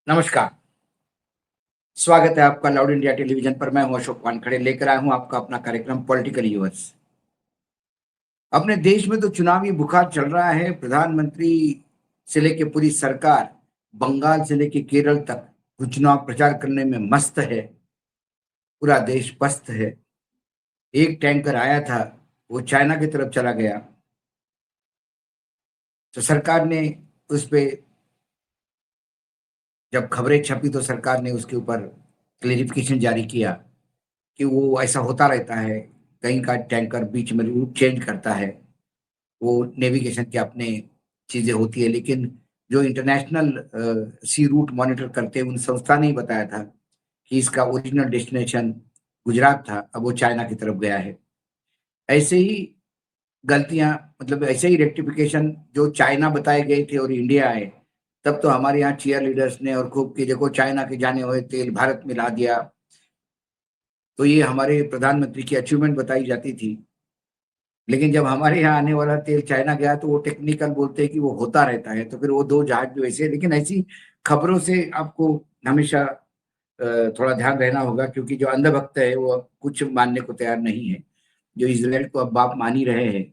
नमस्कार। स्वागत है आपका लाउड इंडिया टेलीविजन पर। मैं हूं अशोक वानखड़े, लेकर आया हूं आपका अपना कार्यक्रम पॉलिटिकल यूवर्स। अपने देश में तो चुनावी बुखार चल रहा है। प्रधानमंत्री से लेके पूरी सरकार, बंगाल से लेके केरल तक चुनाव प्रचार करने में मस्त है। पूरा देश पस्त है। एक टैंकर आया था, वो चाइना की तरफ चला गया, तो सरकार ने उस पे जब खबरें छपी तो सरकार ने उसके ऊपर क्लेरिफिकेशन जारी किया कि वो ऐसा होता रहता है। कहीं का टैंकर बीच में रूट चेंज करता है, वो नेविगेशन के अपने चीजें होती है, लेकिन जो इंटरनेशनल सी रूट मॉनिटर करते हैं उन संस्था ने ही बताया था कि इसका ओरिजिनल डेस्टिनेशन गुजरात था, अब वो चाइना की तरफ गया है। ऐसे ही गलतियां, मतलब ऐसे ही रेक्टिफिकेशन जो चाइना बताए गए थे और इंडिया आए, तब तो हमारे यहाँ चीयर लीडर्स ने और खूब की देखो चाइना के जाने हुए तेल भारत में ला दिया। तो ये हमारे प्रधानमंत्री की अचीवमेंट बताई जाती थी। लेकिन जब हमारे यहाँ आने वाला तेल चाइना गया तो वो टेक्निकल बोलते हैं कि वो होता रहता है, तो फिर वो दो जहाज भी वैसे। लेकिन ऐसी खबरों से आपको हमेशा थोड़ा ध्यान रहना होगा, क्योंकि जो अंधभक्त है वो अब कुछ मानने को तैयार नहीं है। जो इसराइल को अब बाप मान ही रहे हैं,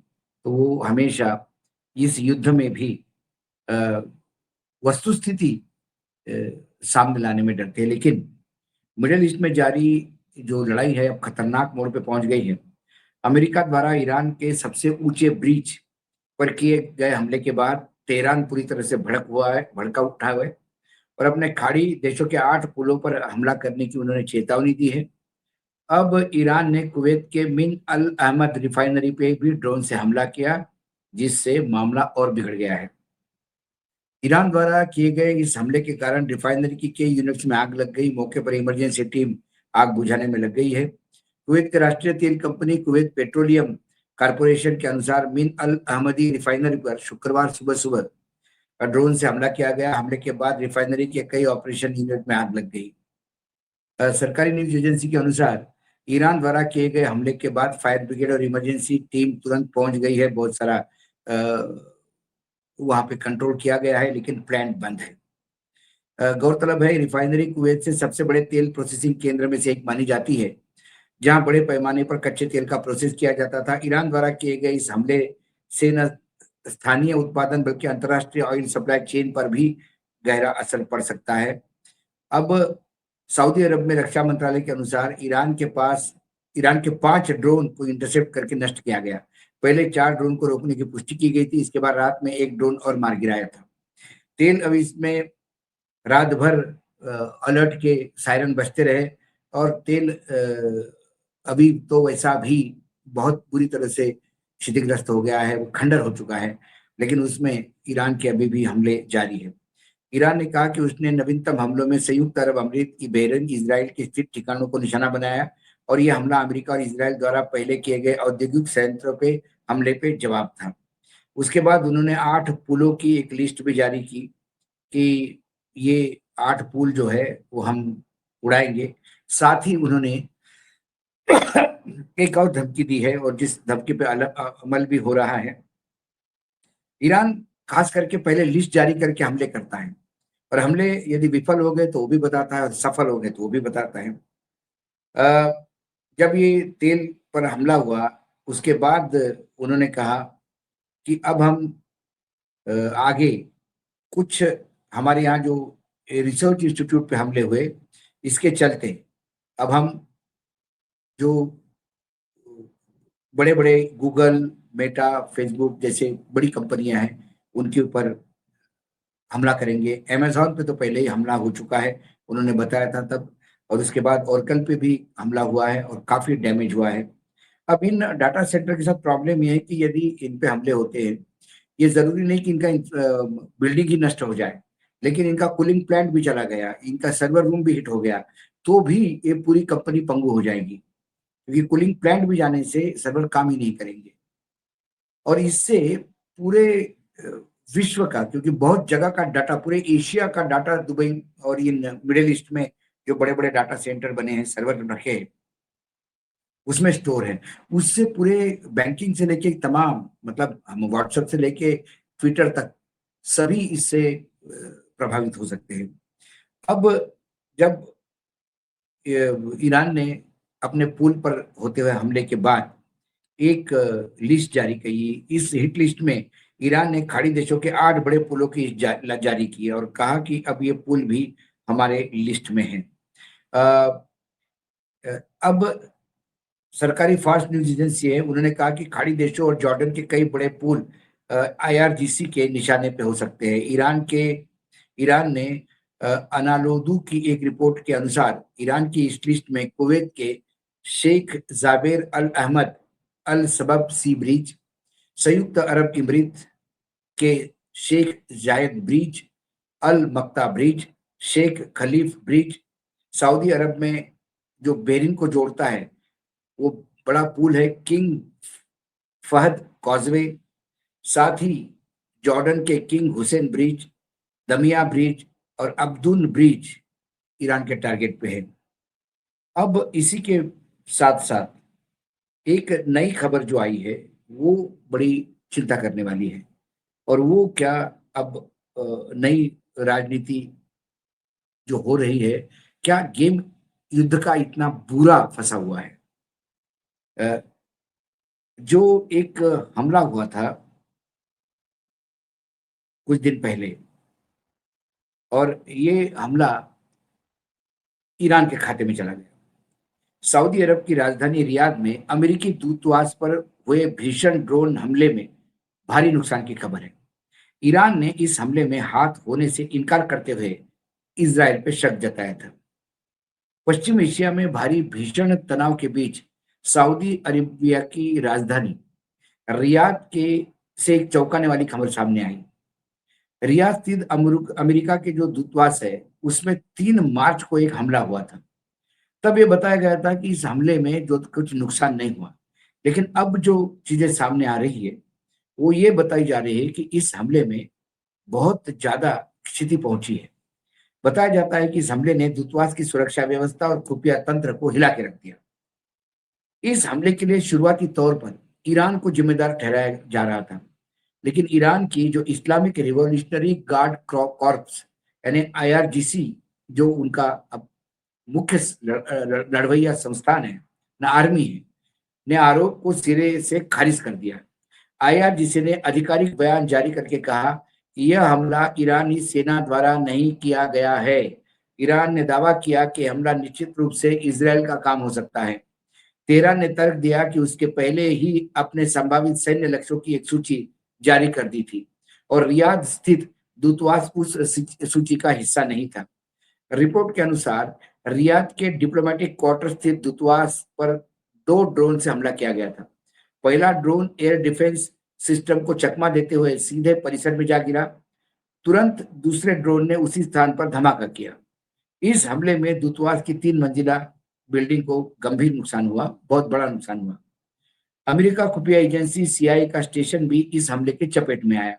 तो वो हमेशा इस युद्ध में भी अ, वस्तुस्थिति अ, सामने लाने में डरते हैं। लेकिन मिडिल ईस्ट में जारी जो लड़ाई है अब खतरनाक मोड़ पे पहुंच गई है। अमेरिका द्वारा ईरान के सबसे ऊंचे ब्रिज पर किए गए हमले के बाद तेहरान पूरी तरह से भड़का उठा हुआ है और अपने खाड़ी देशों के 8 पुलों पर हमला करने की उन्होंने चेतावनी दी है। अब ईरान ने कुवैत के मिन अल अहमद रिफाइनरी पे भी ड्रोन से हमला किया, जिससे मामला और बिगड़ गया है। ईरान द्वारा किए गए इस हमले के कारण रिफाइनरी की कई यूनिट्स में आग लग गई। मौके पर इमरजेंसी टीम आग बुझाने में लग गई है। कुवैत के राष्ट्रीय तेल कंपनी कुवैत पेट्रोलियम कारपोरेशन के अनुसार मिन अल अहमदी रिफाइनरी पर शुक्रवार सुबह सुबह ड्रोन से हमला किया गया। हमले के बाद रिफाइनरी के कई ऑपरेशन यूनिट में आग लग गई। सरकारी न्यूज एजेंसी के अनुसार ईरान द्वारा किए गए हमले के बाद फायर ब्रिगेड और इमरजेंसी टीम तुरंत पहुंच गई है। बहुत सारा वहां पे कंट्रोल किया गया है, लेकिन प्लांट बंद है। गौरतलब है रिफाइनरी कुवैत से सबसे बड़े तेल प्रोसेसिंग केंद्र में से एक मानी जाती है, जहां बड़े पैमाने पर कच्चे तेल का प्रोसेस किया जाता था। ईरान द्वारा किए गए इस हमले से न स्थानीय उत्पादन बल्कि अंतर्राष्ट्रीय ऑयल सप्लाई चेन पर भी गहरा असर पड़ सकता है। अब सऊदी अरब में रक्षा मंत्रालय के अनुसार ईरान के 5 ड्रोन को इंटरसेप्ट करके नष्ट किया गया। पहले 4 ड्रोन को रोकने की पुष्टि की गई थी। इसके बाद रात में एक ड्रोन और मार गिराया था। तेल अवीज में रात भर अलर्ट के सायरन बजते रहे और तेल अभी तो वैसा भी बहुत बुरी तरह से क्षतिग्रस्त हो गया है, वो खंडर हो चुका है। लेकिन उसमें ईरान के अभी भी हमले जारी है। ईरान ने कहा कि उसने नवीनतम हमलों में संयुक्त अरब अमीरात की बहरीन, इसराइल के स्थित ठिकानों को निशाना बनाया और यह हमला अमेरिका और इसराइल द्वारा पहले किए गए औद्योगिक संयंत्रों पे हमले पे जवाब था। उसके बाद उन्होंने 8 पुलों की एक लिस्ट भी जारी की कि ये 8 पुल जो है वो हम उड़ाएंगे। साथ ही उन्होंने एक और धमकी दी है, और जिस धमकी पे अमल भी हो रहा है। ईरान खास करके पहले लिस्ट जारी करके हमले करता है, और हमले यदि विफल हो गए तो वो भी बताता है, और सफल हो गए तो वो भी बताता है। जब ये तेल पर हमला हुआ उसके बाद उन्होंने कहा कि अब हम आगे कुछ, हमारे यहाँ जो रिसर्च इंस्टीट्यूट पे हमले हुए, इसके चलते अब हम जो बड़े बड़े गूगल, मेटा, फेसबुक जैसे बड़ी कंपनियां हैं उनके ऊपर हमला करेंगे। अमेज़न पे तो पहले ही हमला हो चुका है, उन्होंने बताया था तब। और उसके बाद ओरेकल पे भी हमला हुआ है और काफ़ी डैमेज हुआ है। अब इन डाटा सेंटर के साथ प्रॉब्लम ये है कि यदि इन पे हमले होते हैं, ये ज़रूरी नहीं कि इनका बिल्डिंग ही नष्ट हो जाए, लेकिन इनका कूलिंग प्लांट भी चला गया, इनका सर्वर रूम भी हिट हो गया, तो भी ये पूरी कंपनी पंगु हो जाएगी, क्योंकि कूलिंग प्लांट भी जाने से सर्वर काम ही नहीं करेंगे। और इससे पूरे अ, विश्व का, क्योंकि बहुत जगह का डाटा, पूरे एशिया का डाटा दुबई और इन मिडिल ईस्ट में जो बड़े-बड़े डाटा सेंटर बने हैं, सर्वर रखे हैं, उसमें स्टोर है। उससे पूरे बैंकिंग से लेके तमाम, मतलब हम व्हाट्सएप से लेके ट्विटर तक सभी इससे प्रभावित हो सकते हैं। अब जब ईरान ने अपने पुल पर होते हुए हमले के बाद एक लिस्ट जारी की। इस हिट लिस्ट में ईरान ने खाड़ी देशों के 8 बड़े पुलों की जारी की और कहा कि अब ये पुल भी हमारे लिस्ट में है। अब सरकारी फास्ट न्यूज एजेंसी है, उन्होंने कहा कि खाड़ी देशों और जॉर्डन के कई बड़े पुल आईआरजीसी के निशाने पे हो सकते हैं। ईरान ने अनालोदू की एक रिपोर्ट के अनुसार ईरान की इस लिस्ट में कुवैत के शेख जाबेर अल अहमद अल सबब सी ब्रिज, संयुक्त अरब इमरीत के शेख जायद ब्रिज, अल मक्ता ब्रिज, शेख खलीफ ब्रिज, सऊदी अरब में जो बेरिन को जोड़ता है वो बड़ा पुल है किंग फहद कॉजवे, साथ ही जॉर्डन के किंग हुसैन ब्रिज, दमिया ब्रिज और अब्दुल ब्रिज ईरान के टारगेट पे है। अब इसी के साथ साथ एक नई खबर जो आई है वो बड़ी चिंता करने वाली है। और वो क्या, अब नई राजनीति जो हो रही है, क्या गेम युद्ध का इतना बुरा फंसा हुआ है। जो एक हमला हुआ था कुछ दिन पहले, और ये हमला ईरान के खाते में चला गया। सऊदी अरब की राजधानी रियाद में अमेरिकी दूतावास पर हुए भीषण ड्रोन हमले में भारी नुकसान की खबर है। ईरान ने इस हमले में हाथ होने से इनकार करते हुए इजराइल पर शक जताया था। पश्चिम एशिया में भारी भीषण तनाव के बीच सऊदी अरेबिया की राजधानी रियाद के से एक चौंकाने वाली खबर सामने आई। रियाद स्थित अमेरिका के जो दूतावास है उसमें 3 मार्च को एक हमला हुआ था। तब ये बताया गया था कि इस हमले में जो कुछ नुकसान नहीं हुआ, लेकिन अब जो चीजें सामने आ रही है वो ये बताई जा रही है कि इस हमले में बहुत ज्यादा क्षति पहुंची है। बताया जाता है कि इस हमले ने दूतावास की सुरक्षा व्यवस्था और खुफिया तंत्र को हिला के रख दिया। इस हमले के लिए शुरुआती तौर पर ईरान को जिम्मेदार ठहराया जा रहा था, लेकिन ईरान की जो इस्लामिक रिवॉल्यूशनरी गार्ड कॉर्प्स यानी आईआरजीसी, जो उनका अब मुख्य लड़वैया संस्थान है ना, आर्मी है, ने आरोप को सिरे से खारिज कर दिया। आईआरजीसी ने आधिकारिक बयान जारी करके कहा कि यह हमला ईरानी सेना द्वारा नहीं किया गया है। ईरान ने दावा किया कि हमला निश्चित रूप से इजरायल का काम हो सकता है। तेहरान ने तर्क दिया कि उसके पहले ही अपने संभावित सैन्य लक्ष्यों की एक सूची जारी कर दी थी और रियाद स्थित दूतावास उस सूची का हिस्सा नहीं था। रिपोर्ट के अनुसार रियाद के डिप्लोमेटिक क्वार्टर स्थित दूतावास पर 2 ड्रोन से हमला किया गया था। पहला ड्रोन एयर डिफेंस सिस्टम को चकमा देते हुए सीधे परिसर में जा गिरा। तुरंत दूसरे ड्रोन ने उसी स्थान पर धमाका किया। इस हमले में दूतावास की 3 मंजिला बिल्डिंग को गंभीर नुकसान हुआ, बहुत बड़ा नुकसान हुआ। अमेरिका खुफिया एजेंसी सीआईए का स्टेशन भी इस हमले के चपेट में आया।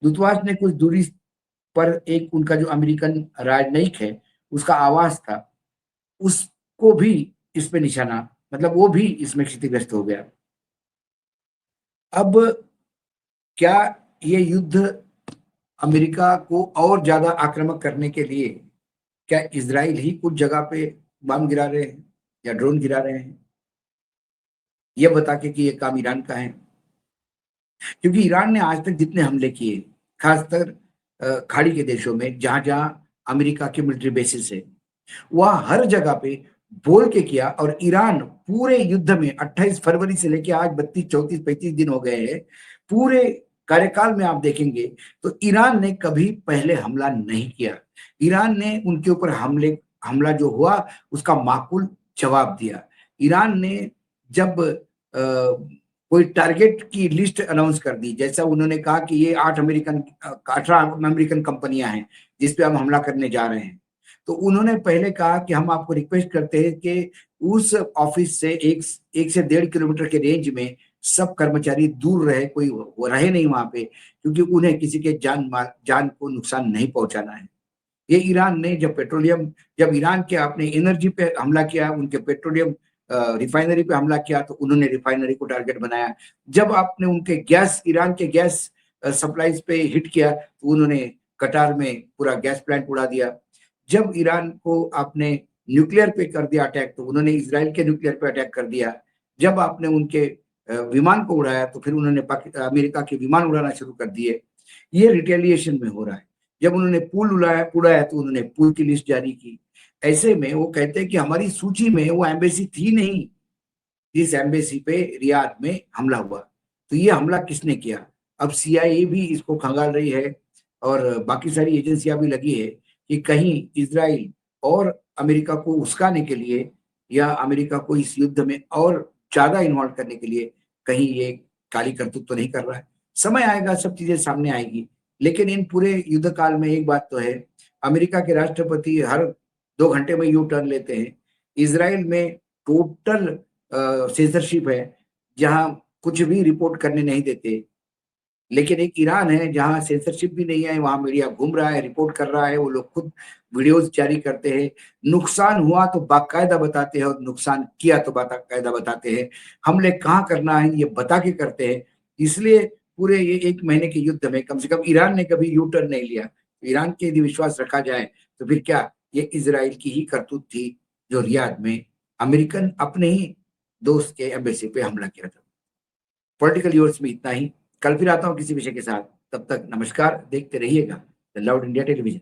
दूतावास ने कुछ दूरी पर एक उनका जो अमेरिकन राजनयिक है उसका आवास था, उसको भी इसमें निशाना, मतलब वो भी इसमें क्षतिग्रस्त हो गया। अब क्या ये युद्ध अमेरिका को और ज्यादा आक्रामक करने के लिए, क्या इजराइल ही कुछ जगह पे बम गिरा रहे हैं या ड्रोन गिरा रहे हैं, ये बता के कि ये काम ईरान का है? क्योंकि ईरान ने आज तक जितने हमले किए, खासकर खाड़ी के देशों में जहां जहां अमेरिका के मिलिट्री बेसिस है, वह हर जगह पे बोल के किया। और ईरान पूरे युद्ध में 28 फरवरी से लेकर आज 32, 34, 35 दिन हो गए हैं, पूरे कार्यकाल में आप देखेंगे तो ईरान ने कभी पहले हमला नहीं किया। ईरान ने उनके ऊपर हमला जो हुआ उसका माकूल जवाब दिया। ईरान ने जब कोई टारगेट की लिस्ट अनाउंस कर दी, जैसा उन्होंने कहा कि ये 18 अमेरिकन कंपनियां हैं जिस पे हम हमला करने जा रहे हैं, तो उन्होंने पहले कहा कि हम आपको रिक्वेस्ट करते हैं कि उस ऑफिस से 1 से 1.5 किलोमीटर के रेंज में सब कर्मचारी दूर रहे, कोई वो रहे नहीं वहां पे, क्योंकि उन्हें किसी के जान को नुकसान नहीं पहुंचाना है। ये ईरान ने जब ईरान के अपने एनर्जी पे हमला किया, उनके पेट्रोलियम रिफाइनरी पे हमला किया, तो उन्होंने रिफाइनरी को टारगेट बनाया। जब आपने उनके ईरान के गैस सप्लाईज पे हिट किया तो उन्होंने कतार में पूरा गैस प्लांट उड़ा दिया। जब ईरान को आपने न्यूक्लियर पे कर दिया अटैक, तो उन्होंने इजराइल के न्यूक्लियर पे अटैक कर दिया। जब आपने उनके विमान को उड़ाया, तो फिर उन्होंने अमेरिका के विमान उड़ाना शुरू कर दिए। ये रिटेलिएशन में हो रहा है। जब उन्होंने पुल उड़ाया तो उन्होंने पुल की लिस्ट जारी की। ऐसे में वो कहते हैं कि हमारी सूची में वो एम्बेसी थी नहीं, जिस एम्बेसी पे रियाद में हमला हुआ। तो ये हमला किसने किया? अब सीआईए भी इसको खंगाल रही है और बाकी सारी एजेंसियां भी लगी है कि कहीं इजराइल और अमेरिका को उस्काने के लिए या अमेरिका को इस युद्ध में और ज्यादा इन्वॉल्व करने के लिए कहीं ये काली करतूत तो नहीं कर रहा है। समय आएगा, सब चीजें सामने आएगी। लेकिन इन पूरे युद्ध काल में एक बात तो है, अमेरिका के राष्ट्रपति हर 2 घंटे में यू टर्न लेते हैं। इसराइल में टोटल सेंसरशिप है, जहां कुछ भी रिपोर्ट करने नहीं देते। लेकिन एक ईरान है जहां सेंसरशिप भी नहीं है, वहां मीडिया घूम रहा है, रिपोर्ट कर रहा है, वो लोग खुद वीडियोस जारी करते हैं, नुकसान हुआ तो बाकायदा बताते हैं और नुकसान किया तो बाकायदा बताते हैं, हमले कहाँ करना है ये बता के करते हैं। इसलिए पूरे ये 1 महीने के युद्ध में कम से कम ईरान ने कभी यू टर्न नहीं लिया। ईरान के यदि विश्वास रखा जाए तो फिर क्या ये इजराइल की ही करतूत थी जो रियाद में अमेरिकन अपने ही दोस्त के एम्बेसी पे हमला किया था। पॉलिटिकल यूर्स में इतना ही। कल फिर आता हूँ किसी विषय के साथ। तब तक नमस्कार, देखते रहिएगा द लाउड इंडिया टेलीविजन।